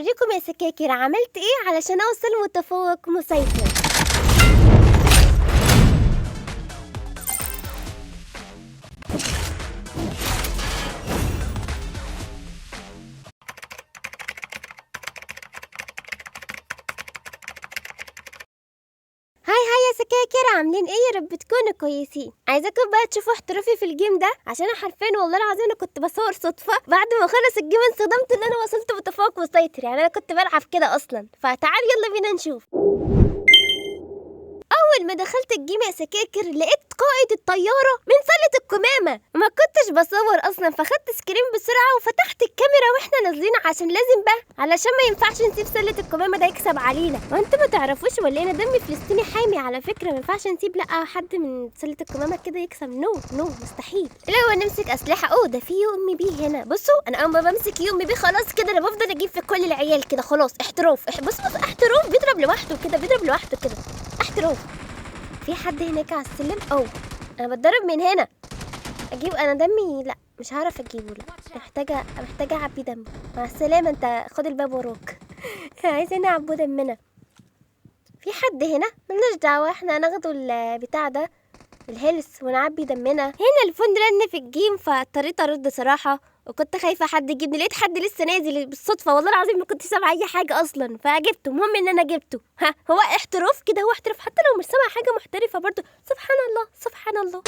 هوريكم يا سكاكر عملت ايه علشان اوصل متفوق مسيطر. هاي يا سكاكر، عاملين ايه؟ يا رب تكونوا كويسين. عايزاكم بقى تشوفوا احترافي في الجيم ده، عشان انا حرفيا والله العظيم انا كنت بصور صدفه. بعد ما خلص الجيم انصدمت ان انا وصلت متفوق مسيطر، يعني انا كنت بلعب كده اصلا. فتعال يلا بينا نشوف. اول ما دخلت الجيم يا سكاكر لقيت قائد الطياره من سله القمامه. ما كنتش بصور اصلا، فخدت سكرين بسرعه وفتحت الكاميرا واحنا نازلين، عشان لازم بقى علشان ما ينفعش نسيب سله القمامه ده يكسب علينا. وانتوا ما تعرفوش ولا انا دمي فلسطيني حامي على فكره، ما ينفعش نسيب لا حد من سله القمامه كده يكسب. نو مستحيل. لو نمسك اسلحه. ده في يو ام بي هنا. بصوا انا اول ما بمسك يو ام بي خلاص كده انا بفضل اجيب في كل العيال كده. خلاص احتراف. بص احتراف بيضرب لوحده كده، بيضرب لوحده كده. احتراف. في حد هناك على السلم. انا بتضرب من هنا. اجيب انا دمي؟ لا مش هعرف اجيبه. لا محتاجه اعبي دم. مع السلامه، انت خد الباب وراك. عايزين نعبو دمنا. في حد هنا؟ ملناش دعوه، احنا هناخده البتاع ده الهيلث ونعبي دمنا. هنا الفون رن في الجيم، فاضطريت ارد صراحه، وكنت خايفه حد يجيبني. لقيت حد لسه نازل بالصدفه، والله العظيم ما كنت سامعه اي حاجه اصلا، فجبته. المهم ان انا جبته. هو احتراف كده، هو احتراف حتى لو مش سامعه حاجه محترفه برضو. سبحان الله.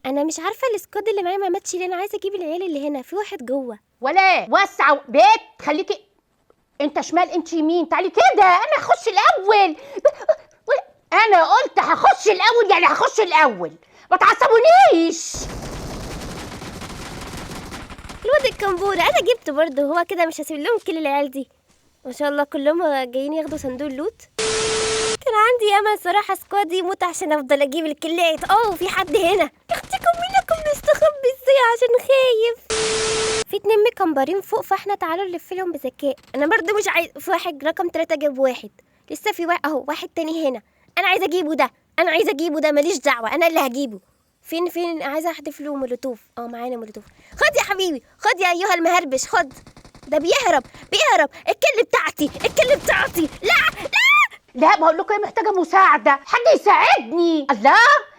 انا مش عارفه السكواد اللي معايا ما ماتش ليه. انا عايزه اجيب العيال اللي هنا. في واحد جوه. ولا وسع بيت، خليكي انت شمال انت يمين. تعالي كده، انا هخش الاول. انا قلت هخش الاول، يعني هخش الاول، ما تعصبونيش. الواد الكمبورة انا جبته برضه. هو كده مش هسيب لهم كل العيال دي. ما شاء الله كلهم جايين ياخدوا صندوق اللوت. كان عندي امل صراحه سكواد يموت عشان افضل اجيب الكلات. في حد هنا. اختكم منكم مستخبي ازاي عشان خايف. في 2 مكمبرين فوق، فاحنا تعالوا نلف لهم بذكاء. انا برضه مش عايز. في واحد رقم 3 جاب واحد. لسه في واحد واحد تاني هنا. انا عايزه اجيبه ده ماليش دعوه، انا اللي هجيبه. فين عايزه احذف له مولوتوف. معانا مولوتوف. خد يا حبيبي، خد يا ايها المهربش، خد. ده بيهرب. الكل بتاعتي. لا بقول لكم محتاجه مساعده، حد يساعدني. الله،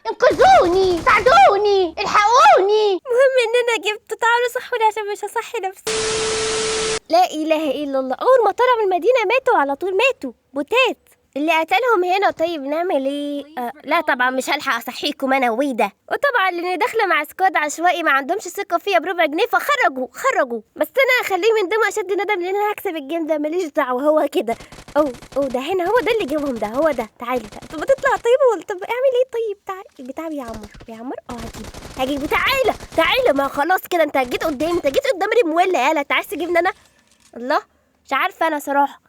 انقذوني، ساعدوني، الحقوني. المهم ان انا جبت. تعالوا صحوني عشان مش هصحي نفسي. لا اله الا الله. اول ما طلعوا من المدينه ماتوا على طول. ماتوا بوتات اللي قتلهم هنا. طيب نعمل ايه؟ لا طبعا مش هلحق اصحيكم انا ويدا. وطبعا لاني داخله مع سكواد عشوائي ما عندهمش ثقه فيا بربع جنيه، فخرجوا. بس انا هخليه من دمه اشد ندم، لان انا هكسب الجيم ده ماليش دعوه. هو كده. ده هنا. هو ده اللي جابهم ده. هو ده. تعالي طب بتطلع. طب اعمل ايه؟ طيب تعالي. البتاع بيعمر. هجيبه. تعالى. ما خلاص كده انت جيت قدامي. انت جيت قدام ريمويلا. يالا انت عايز تجيبني انا؟ الله، مش عارفه انا صراحه.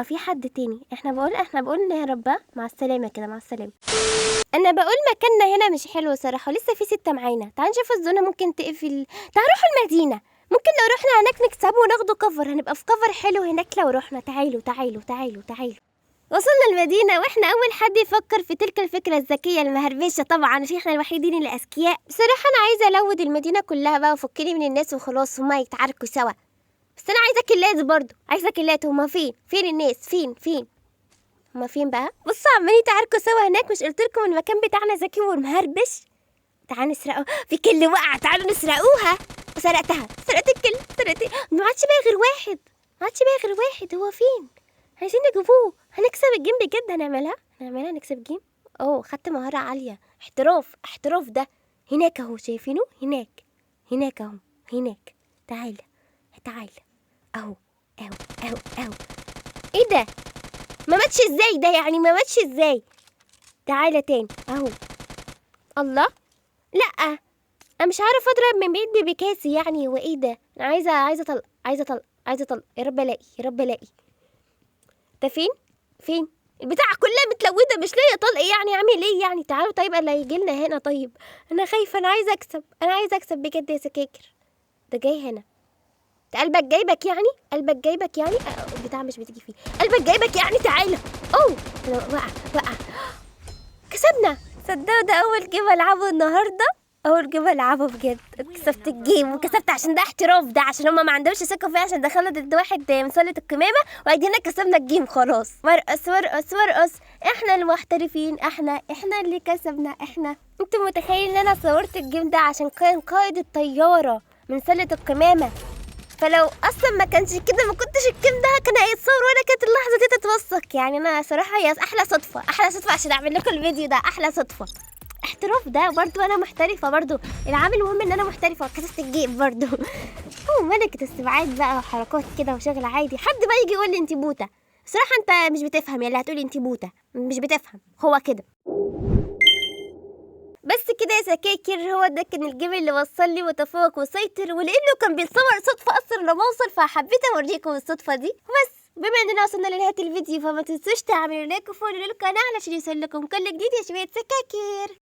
في حد تاني. احنا بقول نهرب بقى. مع السلامه كده، مع السلامه. انا بقول مكاننا هنا مش حلو صراحه، لسه في 6 معانا. تعال نشوف الزونه ممكن تقفل. تعال نروح المدينه. ممكن لو رحنا هناك نكسبه وناخده كفر، هنبقى في كفر حلو هناك لو رحنا. تعالوا. وصلنا المدينه، واحنا اول حد يفكر في تلك الفكره الذكيه المهربشه. طبعا مش احنا الوحيدين اللي اذكياء. بصراحه انا عايزه الود المدينه كلها بقى وفكني من الناس وخلاص، هما يتعاركوا سوا. بس انا عايزه كلات برضو. هما فين الناس؟ فين هما فين بقى؟ بصوا عمالين يتعاركوا سوا هناك. مش قلتلكم المكان بتاعنا ذكي ومهربش؟ تعالوا نسرقه. في كل وقع. تعالوا نسرقوها. سرقت الكل. ما عادش باقي غير واحد. هو فين؟ عايزين نجيبوه. هنكسب الجيم بجد. هنعملها نكسب الجيم. خدت مهارة عالية. احتراف ده. هناك اهو، شايفينه؟ هناك اهو. تعالى اهو. ايه ده؟ ما ماتش ازاي ده؟ يعني ما ماتش ازاي؟ تعالى تاني اهو. الله، لا انا مش عارف اضرب من بعيد ببكاسي. يعني هو ايه ده؟ انا عايزه اطلق. يا رب الاقي. ده فين البتاعه كلها متلوده مش لاقيه طلق. يعني اعمل ايه يعني؟ تعالوا طيب اللي هيجيلنا هنا. طيب انا خايفه. انا عايزه اكسب بجد يا سكاكر. ده جاي هنا. قلبك جايبك يعني. البتاع مش بتيجي فيه. قلبك جايبك يعني. تعالى. وقع. كسبنا. صدقوا ده اول جيم العبه النهارده. اول جيم العبه بجد كسبت الجيم، وكسبت عشان ده احتراف، ده عشان هما ما عندهمش ثقه فيا، عشان دخلنا ضد واحد من سله القمامه وادينا كسبنا الجيم خلاص. ورقص ورقص ورقص، احنا المحترفين، احنا اللي كسبنا احنا. انت متخيل ان انا صورت الجيم ده عشان كان قائد الطياره من سله القمامه، فلو اصلا ما كانش كده ما كنتش الجيم ده كان هيتصور ولا كانت اللحظه دي تتوثق. يعني انا صراحه هي احلى صدفه، احلى صدفه عشان اعمل لكم الفيديو ده، احلى صدفه. احتراف ده برضو، انا محترفه برضو، العامل المهم ان انا محترفه وكسبت الجيم برضو. هو ملكه استبعاد بقى وحركات كده وشغل عادي. حد بقى يجي يقول لي انت بوته، صراحه انت مش بتفهم، يا اللي هتقولي انت بوته مش بتفهم، هو كده. بس كده يا سكاكر، هو ده كان الجيم اللي وصل لي وتفوق وسيطر، ولانه كان بيتصور صدفه اصلا لما اوصل، فحبيت اوريكم الصدفه دي. بس بما اننا وصلنا لنهايه الفيديو، فما تنسوش تعملوا لايك وفولو للقناه علشان يوصل لكم كل جديد يا شويه سكاكر.